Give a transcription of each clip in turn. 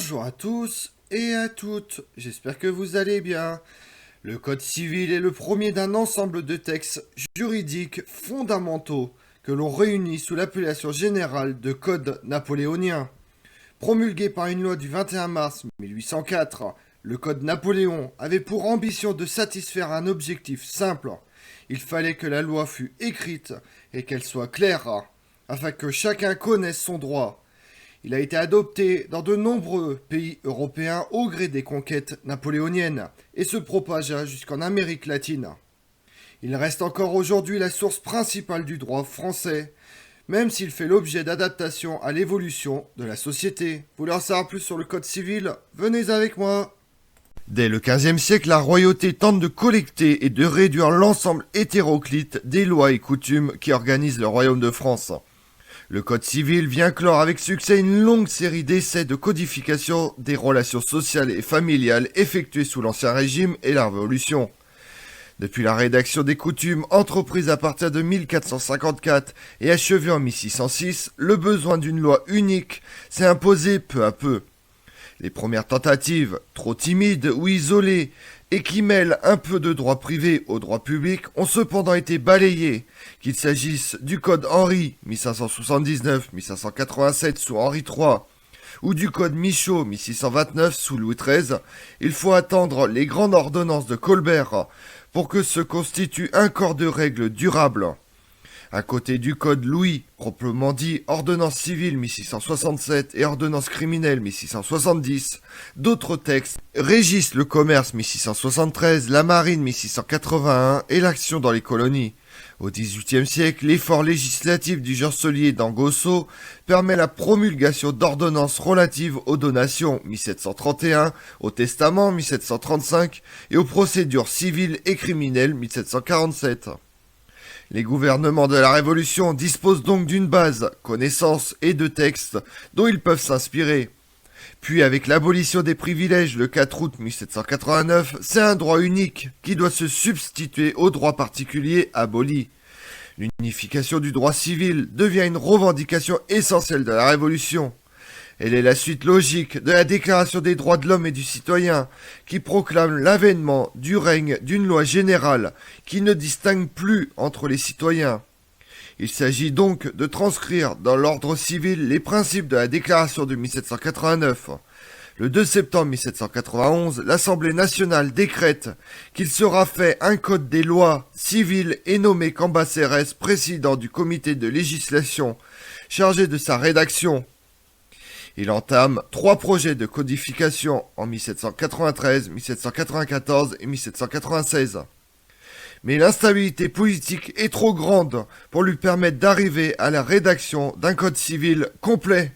Bonjour à tous et à toutes, j'espère que vous allez bien. Le Code civil est le premier d'un ensemble de textes juridiques fondamentaux que l'on réunit sous l'appellation générale de Code napoléonien. Promulgué par une loi du 21 mars 1804, le Code Napoléon avait pour ambition de satisfaire un objectif simple. Il fallait que la loi fût écrite et qu'elle soit claire, afin que chacun connaisse son droit. Il a été adopté dans de nombreux pays européens au gré des conquêtes napoléoniennes et se propagea jusqu'en Amérique latine. Il reste encore aujourd'hui la source principale du droit français, même s'il fait l'objet d'adaptations à l'évolution de la société. Vous voulez en savoir plus sur le Code civil? Venez avec moi. Dès le XVe siècle, la royauté tente de collecter et de réduire l'ensemble hétéroclite des lois et coutumes qui organisent le royaume de France. Le Code civil vient clore avec succès une longue série d'essais de codification des relations sociales et familiales effectuées sous l'Ancien Régime et la Révolution. Depuis la rédaction des coutumes entreprise à partir de 1454 et achevée en 1606, le besoin d'une loi unique s'est imposé peu à peu. Les premières tentatives, trop timides ou isolées, et qui mêlent un peu de droit privé au droit public, ont cependant été balayées, qu'il s'agisse du Code Henri 1579-1587 sous Henri III, ou du Code Michaud 1629 sous Louis XIII. Il faut attendre les grandes ordonnances de Colbert pour que se constitue un corps de règles durables. À côté du Code Louis, proprement dit ordonnance civile 1667 et ordonnance criminelle 1670, d'autres textes régissent le commerce 1673, la marine 1681 et l'action dans les colonies. Au XVIIIe siècle, l'effort législatif du chancelier d'Angosso permet la promulgation d'ordonnances relatives aux donations 1731, au testament 1735 et aux procédures civiles et criminelles 1747. Les gouvernements de la Révolution disposent donc d'une base, connaissances et de textes dont ils peuvent s'inspirer. Puis avec l'abolition des privilèges le 4 août 1789, c'est un droit unique qui doit se substituer au droit particulier aboli. L'unification du droit civil devient une revendication essentielle de la Révolution. Elle est la suite logique de la Déclaration des droits de l'homme et du citoyen, qui proclame l'avènement du règne d'une loi générale qui ne distingue plus entre les citoyens. Il s'agit donc de transcrire dans l'ordre civil les principes de la Déclaration de 1789. Le 2 septembre 1791, l'Assemblée nationale décrète qu'il sera fait un code des lois civiles et nommé Cambacérès président du comité de législation chargé de sa rédaction. Il entame 3 projets de codification en 1793, 1794 et 1796. Mais l'instabilité politique est trop grande pour lui permettre d'arriver à la rédaction d'un code civil complet.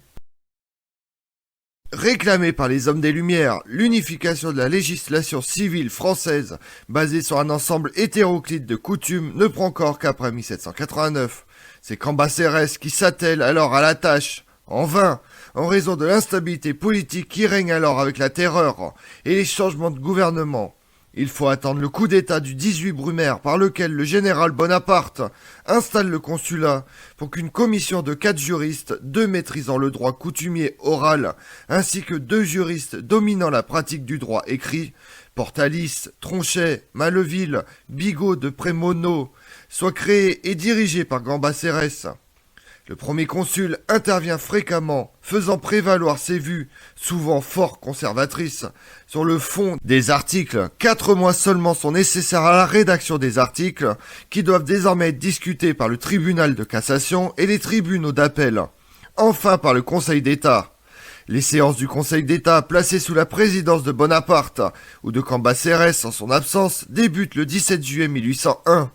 Réclamée par les hommes des Lumières, l'unification de la législation civile française, basée sur un ensemble hétéroclite de coutumes, ne prend corps qu'après 1789. C'est Cambacérès qui s'attelle alors à la tâche, en vain, en raison de l'instabilité politique qui règne alors avec la terreur et les changements de gouvernement. Il faut attendre le coup d'état du 18 Brumaire par lequel le général Bonaparte installe le consulat pour qu'une commission de 4 juristes, 2 maîtrisant le droit coutumier oral, ainsi que 2 juristes dominant la pratique du droit écrit, Portalis, Tronchet, Malleville, Bigot de Prémonot, soit créée et dirigée par Cambacérès. Le premier consul intervient fréquemment, faisant prévaloir ses vues, souvent fort conservatrices, sur le fond des articles. 4 mois seulement sont nécessaires à la rédaction des articles, qui doivent désormais être discutés par le tribunal de cassation et les tribunaux d'appel. Enfin par le Conseil d'État. Les séances du Conseil d'État, placées sous la présidence de Bonaparte, ou de Cambacérès en son absence, débutent le 17 juillet 1801.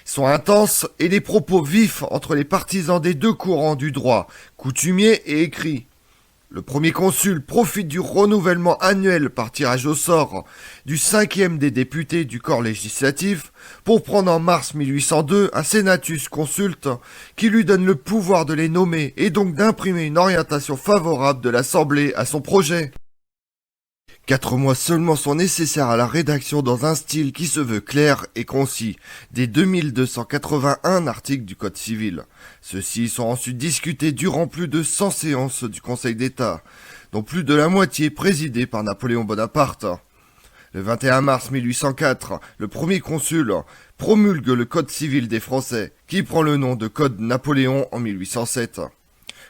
Sont intenses et les propos vifs entre les partisans des 2 courants du droit, coutumier et écrit. Le premier consul profite du renouvellement annuel par tirage au sort du 5e des députés du corps législatif pour prendre en mars 1802 un senatus consulte qui lui donne le pouvoir de les nommer et donc d'imprimer une orientation favorable de l'Assemblée à son projet. 4 mois seulement sont nécessaires à la rédaction dans un style qui se veut clair et concis, des 2281 articles du Code civil. Ceux-ci sont ensuite discutés durant plus de 100 séances du Conseil d'État. dont plus de la moitié présidée par Napoléon Bonaparte. Le 21 mars 1804, le premier consul promulgue le Code civil des Français, qui prend le nom de Code Napoléon en 1807.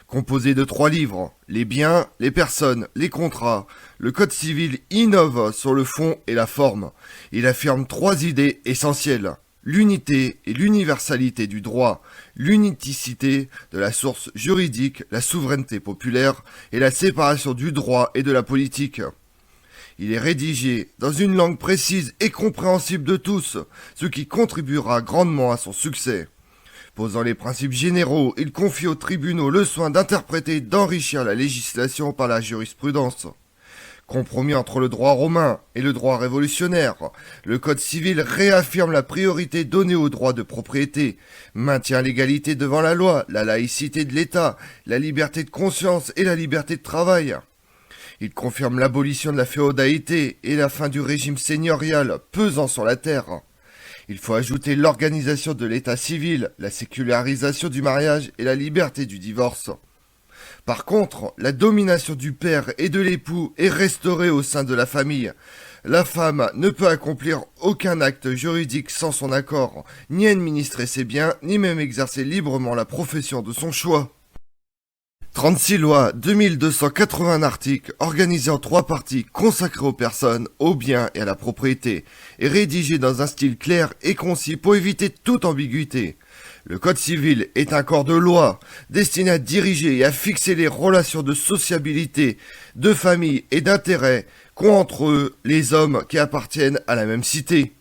Composé de 3 livres, les biens, les personnes, les contrats, le Code civil innove sur le fond et la forme. Il affirme 3 idées essentielles: l'unité et l'universalité du droit, l'uniticité de la source juridique, la souveraineté populaire et la séparation du droit et de la politique. Il est rédigé dans une langue précise et compréhensible de tous, ce qui contribuera grandement à son succès. Posant les principes généraux, il confie aux tribunaux le soin d'interpréter et d'enrichir la législation par la jurisprudence. Compromis entre le droit romain et le droit révolutionnaire, le Code civil réaffirme la priorité donnée au droit de propriété, maintient l'égalité devant la loi, la laïcité de l'État, la liberté de conscience et la liberté de travail. Il confirme l'abolition de la féodalité et la fin du régime seigneurial pesant sur la terre. Il faut ajouter l'organisation de l'état civil, la sécularisation du mariage et la liberté du divorce. Par contre, la domination du père et de l'époux est restaurée au sein de la famille. La femme ne peut accomplir aucun acte juridique sans son accord, ni administrer ses biens, ni même exercer librement la profession de son choix. 36 lois, 2280 articles, organisés en 3 parties consacrés aux personnes, aux biens et à la propriété, et rédigés dans un style clair et concis pour éviter toute ambiguïté. Le Code civil est un corps de loi destiné à diriger et à fixer les relations de sociabilité, de famille et d'intérêt qu'ont entre eux les hommes qui appartiennent à la même cité.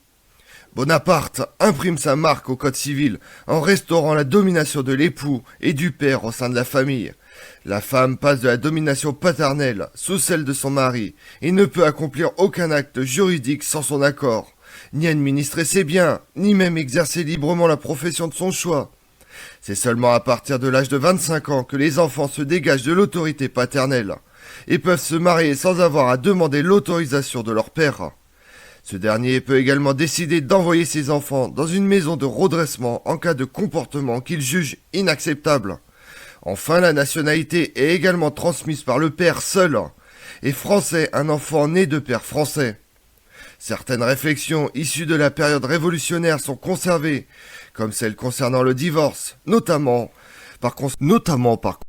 Bonaparte imprime sa marque au Code civil en restaurant la domination de l'époux et du père au sein de la famille. La femme passe de la domination paternelle sous celle de son mari et ne peut accomplir aucun acte juridique sans son accord, ni administrer ses biens, ni même exercer librement la profession de son choix. C'est seulement à partir de l'âge de 25 ans que les enfants se dégagent de l'autorité paternelle et peuvent se marier sans avoir à demander l'autorisation de leur père. Ce dernier peut également décider d'envoyer ses enfants dans une maison de redressement en cas de comportement qu'il juge inacceptable. Enfin, la nationalité est également transmise par le père seul, et français un enfant né de père français. Certaines réflexions issues de la période révolutionnaire sont conservées, comme celle concernant le divorce, notamment par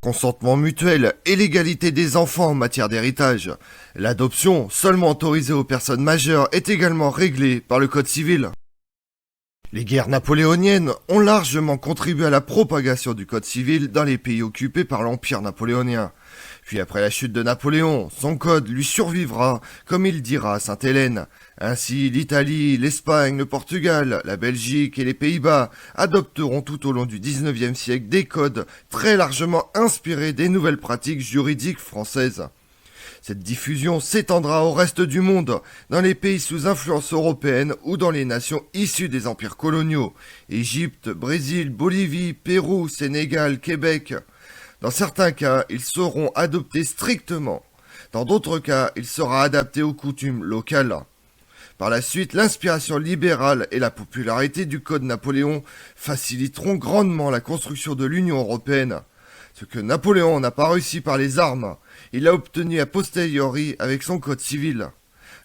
consentement mutuel et l'égalité des enfants en matière d'héritage. L'adoption, seulement autorisée aux personnes majeures, est également réglée par le Code civil. Les guerres napoléoniennes ont largement contribué à la propagation du Code civil dans les pays occupés par l'Empire napoléonien. Puis après la chute de Napoléon, son code lui survivra, comme il dira à Sainte-Hélène. Ainsi, l'Italie, l'Espagne, le Portugal, la Belgique et les Pays-Bas adopteront tout au long du XIXe siècle des codes très largement inspirés des nouvelles pratiques juridiques françaises. Cette diffusion s'étendra au reste du monde, dans les pays sous influence européenne ou dans les nations issues des empires coloniaux, Égypte, Brésil, Bolivie, Pérou, Sénégal, Québec. Dans certains cas, ils seront adoptés strictement. Dans d'autres cas, il sera adapté aux coutumes locales. Par la suite, l'inspiration libérale et la popularité du Code Napoléon faciliteront grandement la construction de l'Union européenne. Ce que Napoléon n'a pas réussi par les armes, il l'a obtenu a posteriori avec son Code civil.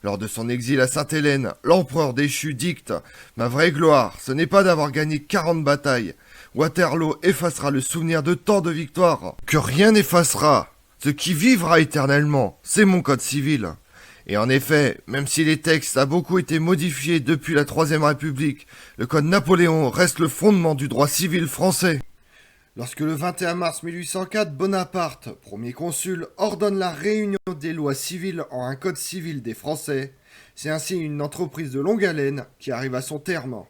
Lors de son exil à Sainte-Hélène, l'empereur déchu dicte « Ma vraie gloire, ce n'est pas d'avoir gagné 40 batailles. Waterloo effacera le souvenir de tant de victoires. Que rien n'effacera. Ce qui vivra éternellement, c'est mon Code civil. » Et en effet, même si les textes ont beaucoup été modifiés depuis la Troisième République, le Code Napoléon reste le fondement du droit civil français. Lorsque le 21 mars 1804, Bonaparte, premier consul, ordonne la réunion des lois civiles en un code civil des Français, c'est ainsi une entreprise de longue haleine qui arrive à son terme.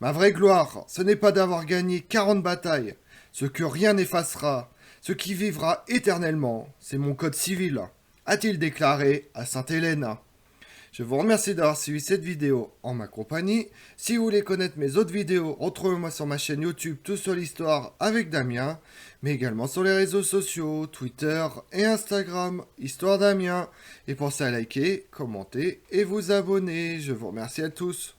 Ma vraie gloire, ce n'est pas d'avoir gagné 40 batailles, ce que rien n'effacera, ce qui vivra éternellement, c'est mon code civil, a-t-il déclaré à Sainte-Hélène. Je vous remercie d'avoir suivi cette vidéo en ma compagnie. Si vous voulez connaître mes autres vidéos, retrouvez-moi sur ma chaîne YouTube Tout sur l'Histoire avec Damien, mais également sur les réseaux sociaux, Twitter et Instagram, Histoire Damien. Et pensez à liker, commenter et vous abonner. Je vous remercie à tous.